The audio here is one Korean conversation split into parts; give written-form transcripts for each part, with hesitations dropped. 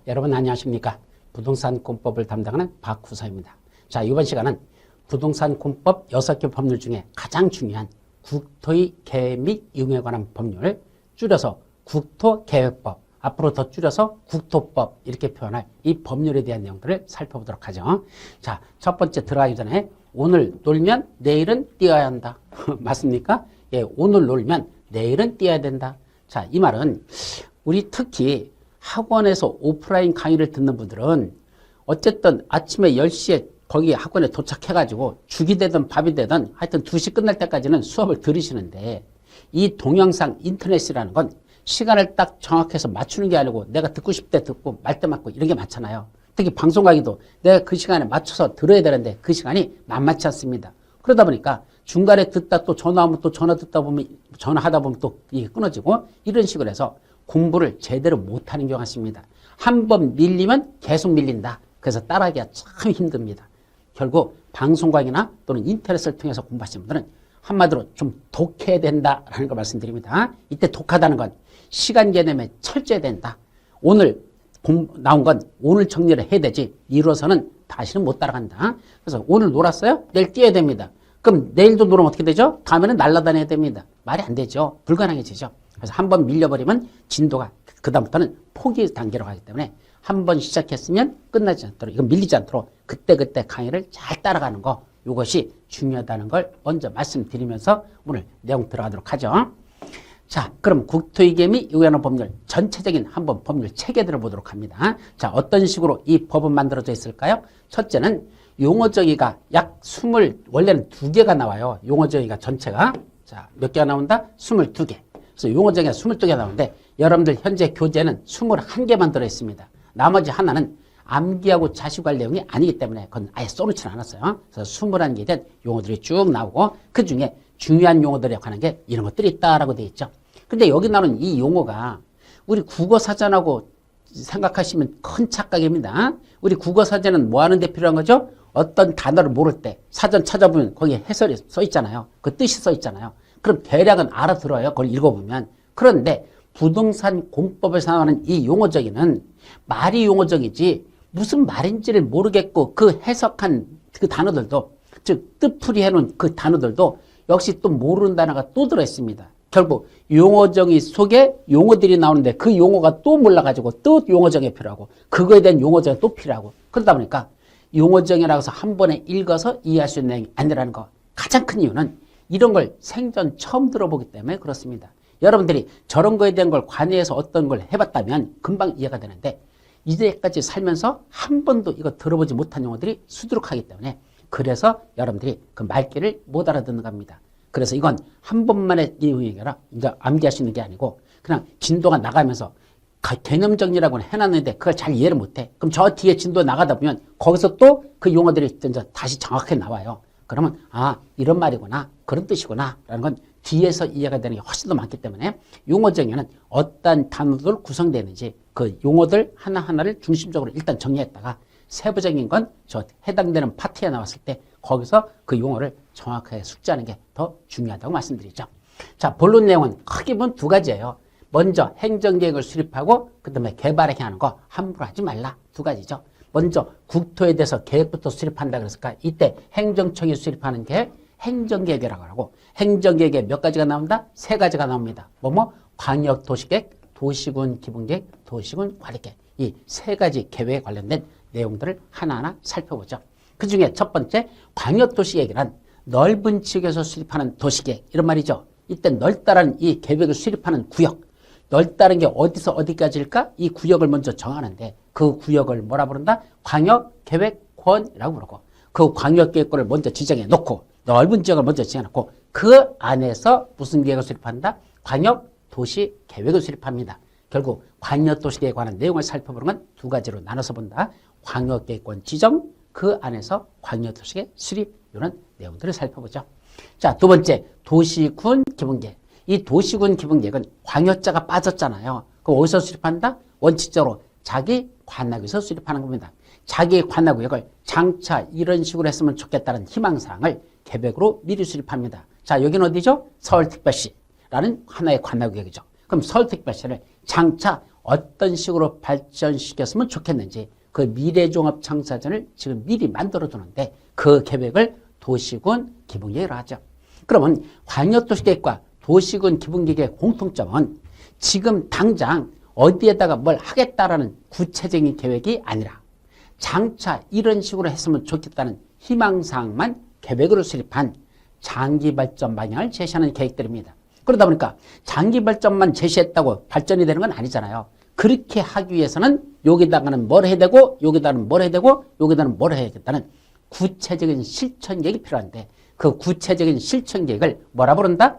여러분 안녕하십니까? 부동산권법을 담당하는 박구사입니다. 자, 이번 시간은 부동산권법 6개 법률 중에 가장 중요한 국토의 계획 및 이용에 관한 법률을 줄여서 국토계획법, 앞으로 더 줄여서 국토법 이렇게 표현할 이 법률에 대한 내용들을 살펴보도록 하죠. 자, 첫 번째 들어가기 전에 오늘 놀면 내일은 뛰어야 한다. 맞습니까? 예, 오늘 놀면 내일은 뛰어야 된다. 자, 이 말은 우리 특히 학원에서 오프라인 강의를 듣는 분들은 어쨌든 아침에 10시에 거기 학원에 도착해가지고 죽이 되든 밥이 되든 하여튼 2시 끝날 때까지는 수업을 들으시는데 이 동영상 인터넷이라는 건 시간을 딱 정확해서 맞추는 게 아니고 내가 듣고 싶을 때 듣고 말 때 맞고 이런 게 많잖아요. 특히 방송 강의도 내가 그 시간에 맞춰서 들어야 되는데 그 시간이 만만치 않습니다. 그러다 보니까 중간에 듣다 또 전화하면 또 전화하다 보면 또 이게 끊어지고 이런 식으로 해서 공부를 제대로 못하는 경우가 있습니다. 한 번 밀리면 계속 밀린다. 그래서 따라하기가 참 힘듭니다. 결국 방송 강의나 또는 인터넷을 통해서 공부하시는 분들은 한마디로 좀 독해야 된다라는 걸 말씀드립니다. 이때 독하다는 건 시간 개념에 철저해야 된다. 오늘 나온 건 오늘 정리를 해야 되지 이로서는 다시는 못 따라간다. 그래서 오늘 놀았어요? 내일 뛰어야 됩니다. 그럼 내일도 놀으면 어떻게 되죠? 다음에는 날아다녀야 됩니다. 말이 안 되죠. 불가능해지죠. 그래서 한번 밀려버리면 진도가 그다음부터는 포기 단계로 가기 때문에 한 번 시작했으면 끝나지 않도록 이건 밀리지 않도록 그때그때 강의를 잘 따라가는 거 이것이 중요하다는 걸 먼저 말씀드리면서 오늘 내용 들어가도록 하죠. 자, 그럼 국토위계 및 이용하는 법률 전체적인 한번 법률 체계들을 보도록 합니다. 자, 어떤 식으로 이 법은 만들어져 있을까요? 첫째는 용어정의가 약 20, 원래는 2개가 나와요. 용어정의가 전체가. 자, 몇 개가 나온다? 22개. 그래서 용어정의가 22개가 나오는데 여러분들 현재 교재는 21개만 들어있습니다. 나머지 하나는 암기하고 자식할 내용이 아니기 때문에 그건 아예 써놓지는 않았어요. 그래서 21개에 대한 용어들이 쭉 나오고 그 중에 중요한 용어들에 관한 게 이런 것들이 있다라고 되어 있죠. 근데 여기 나오는 이 용어가 우리 국어사전하고 생각하시면 큰 착각입니다. 우리 국어사전은 뭐 하는 데 필요한 거죠? 어떤 단어를 모를 때 사전 찾아보면 거기에 해설이 써 있잖아요. 그 뜻이 써 있잖아요. 그럼 대략은 알아들어요. 그걸 읽어보면. 그런데 부동산 공법에서 나오는 이 용어정의는 말이 용어정이지 무슨 말인지를 모르겠고 그 해석한 그 단어들도 즉 뜻풀이 해놓은 그 단어들도 역시 또 모르는 단어가 또 들어있습니다. 결국 용어정의 속에 용어들이 나오는데 그 용어가 또 몰라가지고 또 용어정의 필요하고 그거에 대한 용어정이 또 필요하고 그러다 보니까 용어정의라고 해서 한 번에 읽어서 이해할 수 있는 내용이 아니라는 거 가장 큰 이유는 이런 걸 생전 처음 들어보기 때문에 그렇습니다. 여러분들이 저런 거에 대한 걸 관여해서 어떤 걸 해봤다면 금방 이해가 되는데 이제까지 살면서 한 번도 이거 들어보지 못한 용어들이 수두룩하기 때문에 그래서 여러분들이 그 말귀를 못 알아듣는 겁니다. 그래서 이건 한 번만의 내용이라 암기할 수 있는 게 아니고 그냥 진도가 나가면서 개념 정리라고는 해놨는데 그걸 잘 이해를 못해. 그럼 저 뒤에 진도 나가다 보면 거기서 또 그 용어들이 다시 정확하게 나와요. 그러면 아 이런 말이구나 그런 뜻이구나 라는 건 뒤에서 이해가 되는 게 훨씬 더 많기 때문에 용어 정의는 어떤 단어들 구성되는지 그 용어들 하나하나를 중심적으로 일단 정리했다가 세부적인 건 저 해당되는 파트에 나왔을 때 거기서 그 용어를 정확하게 숙지하는 게 더 중요하다고 말씀드리죠. 자, 본론 내용은 크게 보면 2가지예요. 먼저 행정계획을 수립하고 그 다음에 개발에 하는 거 함부로 하지 말라. 2가지죠. 먼저 국토에 대해서 계획부터 수립한다 그랬을까? 이때 행정청이 수립하는 게 행정계획이라고 하고 행정계획에 몇 가지가 나온다? 3가지가 나옵니다. 뭐뭐? 광역도시계획, 도시군 기본계획, 도시군 관리계획. 이 3가지 계획에 관련된 내용들을 하나하나 살펴보죠. 그 중에 첫 번째 광역도시계획이란 넓은 지역에서 수립하는 도시계획 이런 말이죠. 이때 넓다라는 이 계획을 수립하는 구역 넓다는 게 어디서 어디까지일까? 이 구역을 먼저 정하는데 그 구역을 뭐라 부른다? 광역계획권이라고 부르고 그 광역계획권을 먼저 지정해 놓고 넓은 지역을 먼저 지정해놓고 그 안에서 무슨 계획을 수립한다? 광역도시계획을 수립합니다. 결국 광역도시계획에 관한 내용을 살펴보는 건 2가지로 나눠서 본다. 광역계획권 지정, 그 안에서 광역도시계획 수립 이런 내용들을 살펴보죠. 자, 2번째 도시군 기본계획. 이 도시군 기본계획은 광역자가 빠졌잖아요. 그럼 어디서 수립한다? 원칙적으로 자기 관할구에서 수립하는 겁니다. 자기 관할구역을 장차 이런 식으로 했으면 좋겠다는 희망사항을 계획으로 미리 수립합니다. 자, 여기는 어디죠? 서울특별시라는 하나의 관할구역이죠. 그럼 서울특별시를 장차 어떤 식으로 발전시켰으면 좋겠는지 그 미래종합청사전을 지금 미리 만들어 두는데 그 계획을 도시군 기본계획으로 하죠. 그러면 광역도시계획과 도시군 기본계획의 공통점은 지금 당장 어디에다가 뭘 하겠다라는 구체적인 계획이 아니라 장차 이런 식으로 했으면 좋겠다는 희망사항만 계획으로 수립한 장기발전 방향을 제시하는 계획들입니다. 그러다 보니까 장기발전만 제시했다고 발전이 되는 건 아니잖아요. 그렇게 하기 위해서는 여기다가는 뭘 해야 되고 여기다가는 뭘 해야 되고 여기다가는 뭘 해야겠다는 구체적인 실천 계획이 필요한데 그 구체적인 실천 계획을 뭐라 부른다?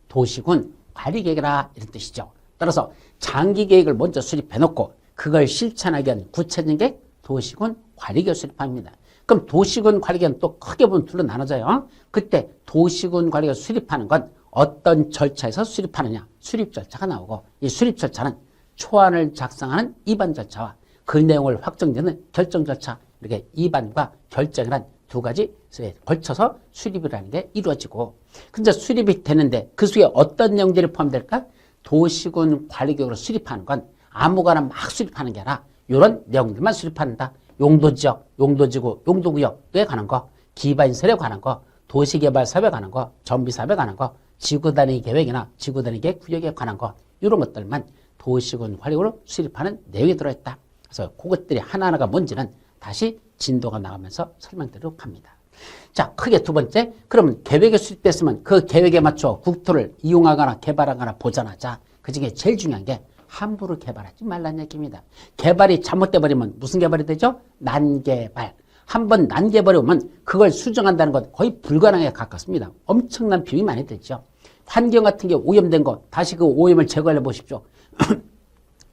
도시군 관리계획이라 이런 뜻이죠. 따라서 장기 계획을 먼저 수립해놓고 그걸 실천하기 위한 구체적인 계획, 도시군 관리계획을 수립합니다. 그럼 도시군 관리계획은 또 크게 보면 둘로 나눠져요. 그때 도시군 관리계획을 수립하는 건 어떤 절차에서 수립하느냐, 수립 절차가 나오고 이 수립 절차는 초안을 작성하는 입안 절차와 그 내용을 확정되는 결정 절차, 이렇게 입안과 결정이란 두 가지에 걸쳐서 수립이라는 게 이루어지고, 근데 수립이 되는데 그 속에 어떤 내용들이 포함될까? 도시군 관리계획으로 수립하는 건 아무거나 막 수립하는 게 아니라 이런 내용들만 수립한다. 용도지역, 용도지구, 용도구역에 관한 거, 기반시설에 관한 거, 도시개발사업에 관한 거, 정비사업에 관한 거, 지구단위 계획이나 지구단위 계획 구역에 관한 거, 이런 것들만 도시군 관리계획으로 수립하는 내용이 들어있다. 그래서 그것들이 하나하나가 뭔지는 다시 진도가 나가면서 설명드리도록 합니다. 자, 크게 두 번째, 그러면 계획에 수립됐으면 그 계획에 맞춰 국토를 이용하거나 개발하거나 보전하자. 그 중에 제일 중요한 게 함부로 개발하지 말라는 얘기입니다. 개발이 잘못돼버리면 무슨 개발이 되죠? 난개발. 한번 난개발해오면 그걸 수정한다는 건 거의 불가능에 가깝습니다. 엄청난 비용이 많이 들죠. 환경 같은 게 오염된 거 다시 그 오염을 제거해 보십시오.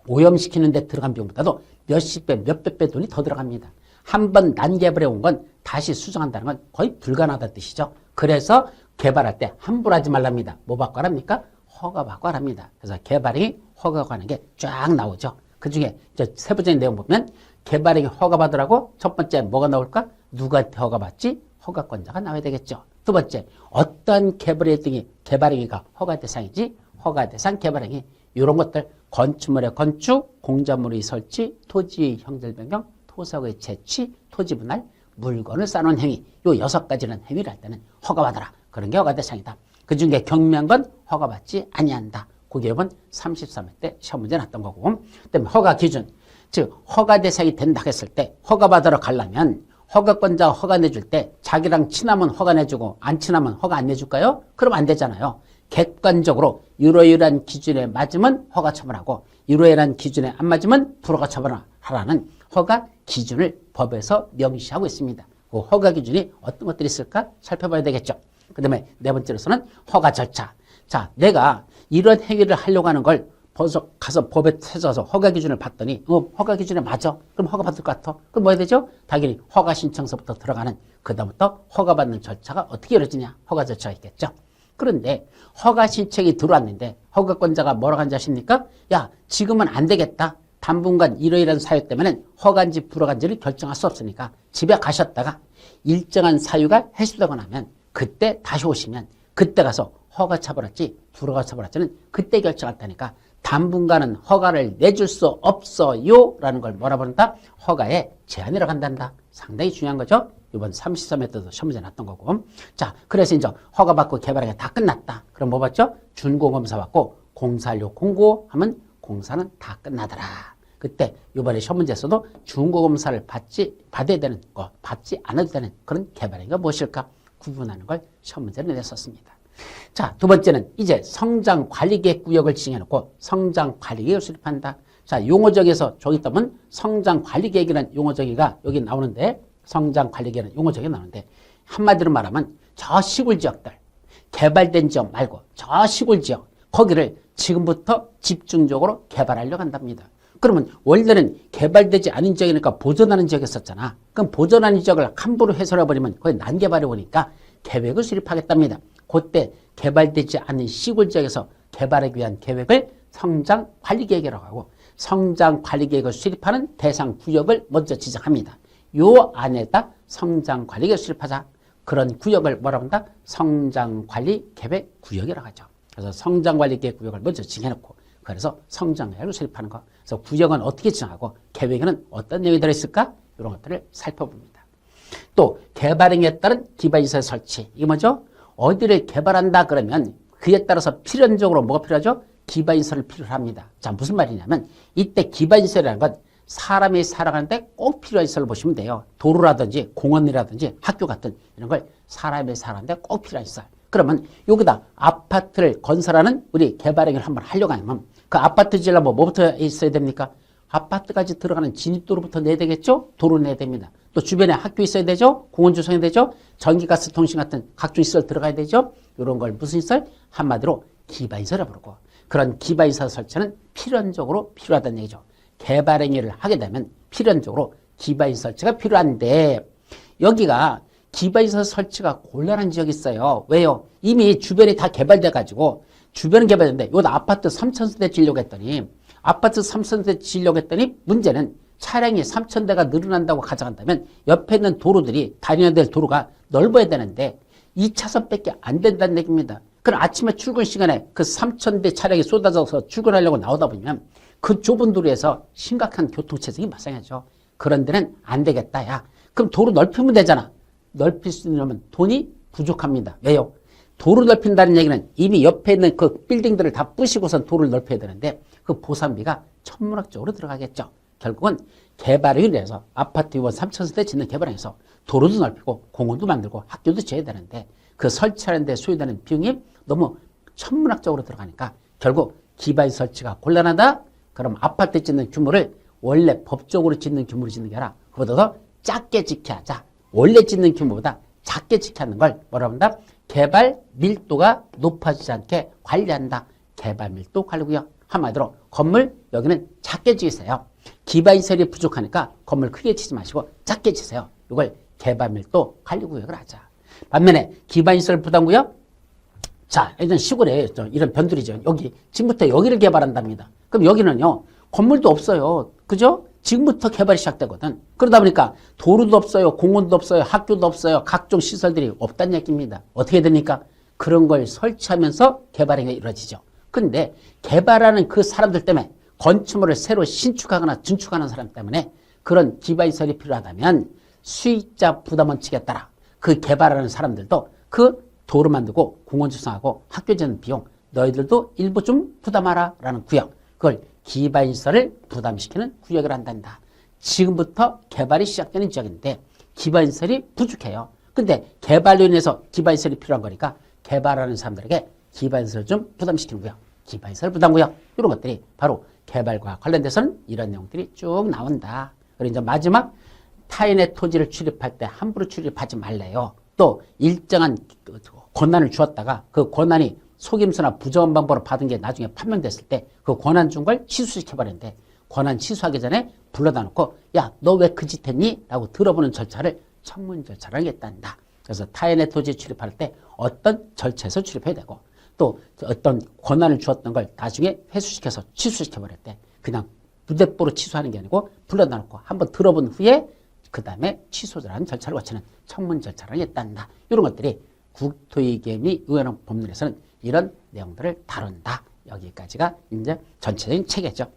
오염시키는 데 들어간 비용보다도 몇십 배, 몇백 배 돈이 더 들어갑니다. 한번 난개발해 온 건 다시 수정한다는 건 거의 불가능하다는 뜻이죠. 그래서 개발할 때 함부로 하지 말랍니다. 뭐 받고 하랍니까? 허가 받고 하랍니다. 그래서 개발이 허가가 하는 게 쫙 나오죠. 그 중에 세 번째 내용 보면 개발행위 허가 받으라고 첫 번째 뭐가 나올까? 누구한테 허가 받지? 허가권자가 나와야 되겠죠. 두 번째, 어떤 개발행위가 허가 대상이지? 허가 대상 개발행위. 이런 것들 건축물의 건축, 공작물의 설치, 토지의 형질 변경, 토사의 채취, 토지 분할, 물건을 쌓는 행위. 요 6가지는 행위를 할 때는 허가 받아라. 그런 게 허가 대상이다. 그 중에 경미한 건 허가 받지 아니한다. 그게 이번 33회 때 시험 문제 났던 거고. 그다음에 허가 기준. 즉 허가 대상이 된다 했을 때 허가 받으러 가려면 허가권자가 허가 내줄 때 자기랑 친하면 허가 내주고 안 친하면 허가 안 내줄까요? 그럼 안 되잖아요. 객관적으로 이러이러한 기준에 맞으면 허가 처분하고 이러이러한 기준에 안 맞으면 불허가 처분하라는 허가 기준을 법에서 명시하고 있습니다. 그 허가 기준이 어떤 것들이 있을까 살펴봐야 되겠죠. 그 다음에 네 번째로서는 허가 절차. 자, 내가 이런 행위를 하려고 하는 걸 벌써 가서 법에 찾아서 허가 기준을 봤더니 허가 기준에 맞아. 그럼 허가 받을 것 같아. 그럼 뭐 해야 되죠? 당연히 허가 신청서부터 들어가는 그다음부터 허가 받는 절차가 어떻게 이루어지냐. 허가 절차가 있겠죠. 그런데 허가 신청이 들어왔는데 허가권자가 뭐라고 한지 아십니까? 야, 지금은 안 되겠다. 당분간 이러이러한 사유 때문에 허가인지 불허가인지를 결정할 수 없으니까 집에 가셨다가 일정한 사유가 해소되고 나면 그때 다시 오시면 그때 가서 허가 처분할지 불허가 처분할지는 그때 결정할 테니까 당분간은 허가를 내줄 수 없어요 라는 걸 뭐라 부른다? 허가에 제한이라고 한단다. 상당히 중요한 거죠. 이번 33회 때도 시험 문제 났던 거고. 자, 그래서 이제 허가 받고 개발하기가 다 끝났다. 그럼 뭐 받죠? 준공검사 받고 공사료 공고하면 공사는 다 끝나더라. 그때 이번에 시험 문제에서도 준공검사를 받아야 되는 거, 받지 않아도 되는 그런 개발행위가 무엇일까? 구분하는 걸 시험 문제로 냈었습니다. 자, 두 번째는 이제 성장관리계획 구역을 지정해놓고 성장관리계획을 수립한다. 자, 용어적에서 저기 있다면 성장관리계획이라는 용어적이가 여기 나오는데 성장관리계획이라는 용어적이 나오는데 한마디로 말하면 저 시골 지역들 개발된 지역 말고 저 시골 지역 거기를 지금부터 집중적으로 개발하려고 한답니다. 그러면 원래는 개발되지 않은 지역이니까 보존하는 지역이었었잖아. 그럼 보존하는 지역을 함부로 해설해버리면 거의 난개발이 오니까 계획을 수립하겠답니다. 그때 개발되지 않은 시골 지역에서 개발하기 위한 계획을 성장관리계획이라고 하고 성장관리계획을 수립하는 대상 구역을 먼저 지정합니다. 요 안에다 성장관리계획을 수립하자. 그런 구역을 뭐라고 한다? 성장관리계획 구역이라고 하죠. 그래서 성장관리계획 구역을 먼저 지정해놓고 그래서 성장계획을 수립하는 거. 그래서 구역은 어떻게 지정하고 계획에는 어떤 내용이 들어있을까? 이런 것들을 살펴봅니다. 또 개발행위에 따른 기반시설 설치. 이게 뭐죠? 어디를 개발한다 그러면 그에 따라서 필연적으로 뭐가 필요하죠? 기반시설을 필요합니다. 자, 무슨 말이냐면 이때 기반시설이라는 건 사람이 살아가는데 꼭 필요한 시설을 보시면 돼요. 도로라든지 공원이라든지 학교 같은 이런 걸 사람이 살아가는데 꼭 필요한 시설. 그러면 여기다 아파트를 건설하는 우리 개발행위를 한번 하려고 하면 그 아파트 지으려면 뭐부터 있어야 됩니까? 아파트까지 들어가는 진입도로부터 내야 되겠죠? 도로 내야 됩니다. 또 주변에 학교 있어야 되죠? 공원 조성해야 되죠? 전기가스 통신 같은 각종 시설 들어가야 되죠? 이런 걸 무슨 시설? 한마디로 기반시설이라고 부르고 그런 기반시설 설치는 필연적으로 필요하다는 얘기죠. 개발행위를 하게 되면 필연적으로 기반시설 설치가 필요한데 여기가 기반시설 설치가 곤란한 지역이 있어요. 왜요? 이미 주변이 다 개발돼가지고 주변은 개발됐는데 여기다 아파트 3,000세대 지으려고 했더니 아파트 3,000세대 지으려고 했더니 문제는 차량이 3,000대가 늘어난다고 가정한다면 옆에 있는 도로들이 다녀야 될 도로가 넓어야 되는데 2차선밖에 안 된다는 얘기입니다. 그럼 아침에 출근 시간에 그 3,000대 차량이 쏟아져서 출근하려고 나오다 보면 그 좁은 도로에서 심각한 교통체증이 발생하죠. 그런 데는 안 되겠다. 야, 그럼 도로 넓히면 되잖아. 넓힐 수 있으려면 돈이 부족합니다. 왜요? 도로 넓힌다는 얘기는 이미 옆에 있는 그 빌딩들을 다 부시고선 도로를 넓혀야 되는데 그 보상비가 천문학적으로 들어가겠죠. 결국은 개발을 위해서 아파트 3,000세대 짓는 개발에서 도로도 넓히고 공원도 만들고 학교도 지어야 되는데 그 설치하는 데 소요되는 비용이 너무 천문학적으로 들어가니까 결국 기반 설치가 곤란하다? 그럼 아파트 짓는 규모를 원래 법적으로 짓는 규모로 짓는 게 아니라 그보다 더 작게 지켜야 하자. 원래 짓는 규모보다 작게 지켜야 하는 걸 뭐라고 한다? 개발 밀도가 높아지지 않게 관리한다. 개발 밀도 관리구역. 한마디로 건물 여기는 작게 지으세요. 기반시설이 부족하니까 건물 크게 치지 마시고 작게 지세요. 이걸 개발 밀도 관리구역을 하자. 반면에 기반시설 부담구역? 자, 일단 시골에 이런 변두리죠. 여기 지금부터 여기를 개발한답니다. 그럼 여기는요. 건물도 없어요. 그죠? 지금부터 개발이 시작되거든. 그러다 보니까 도로도 없어요. 공원도 없어요. 학교도 없어요. 각종 시설들이 없다는 얘기입니다. 어떻게 됩니까? 그런 걸 설치하면서 개발이 이루어지죠. 근데 개발하는 그 사람들 때문에 건축물을 새로 신축하거나 증축하는 사람 때문에 그런 기반시설이 필요하다면 수익자 부담원 측에 따라 그 개발하는 사람들도 그 도로 만들고 공원 조성하고 학교 짓는 비용 너희들도 일부 좀 부담하라 라는 구역. 그걸 기반시설을 부담시키는 구역을 한단다. 지금부터 개발이 시작되는 지역인데 기반시설이 부족해요. 근데 개발로 인해서 기반시설이 필요한 거니까 개발하는 사람들에게 기반시설을 좀 부담시키는 구역. 기반시설 부담구역. 이런 것들이 바로 개발과 관련돼서는 이런 내용들이 쭉 나온다. 그리고 이제 마지막 타인의 토지를 출입할 때 함부로 출입하지 말래요. 또 일정한 권한을 주었다가 그 권한이 속임수나 부정한 방법으로 받은 게 나중에 판명됐을 때 그 권한 준 걸 취소시켜버리는데 권한 취소하기 전에 불러다 놓고 야, 너 왜 그 짓 했니? 라고 들어보는 절차를 청문 절차를 하겠단다. 그래서 타인의 토지에 출입할 때 어떤 절차에서 출입해야 되고 또 어떤 권한을 주었던 걸 나중에 회수시켜서 취소시켜버릴 때 그냥 무대뽀로 취소하는 게 아니고 불러다 놓고 한번 들어본 후에 그 다음에 취소라는 절차를 거치는 청문 절차를 하겠단다. 이런 것들이 국토위계미 의원법 법률에서는 이런 내용들을 다룬다. 여기까지가 이제 전체적인 체계죠.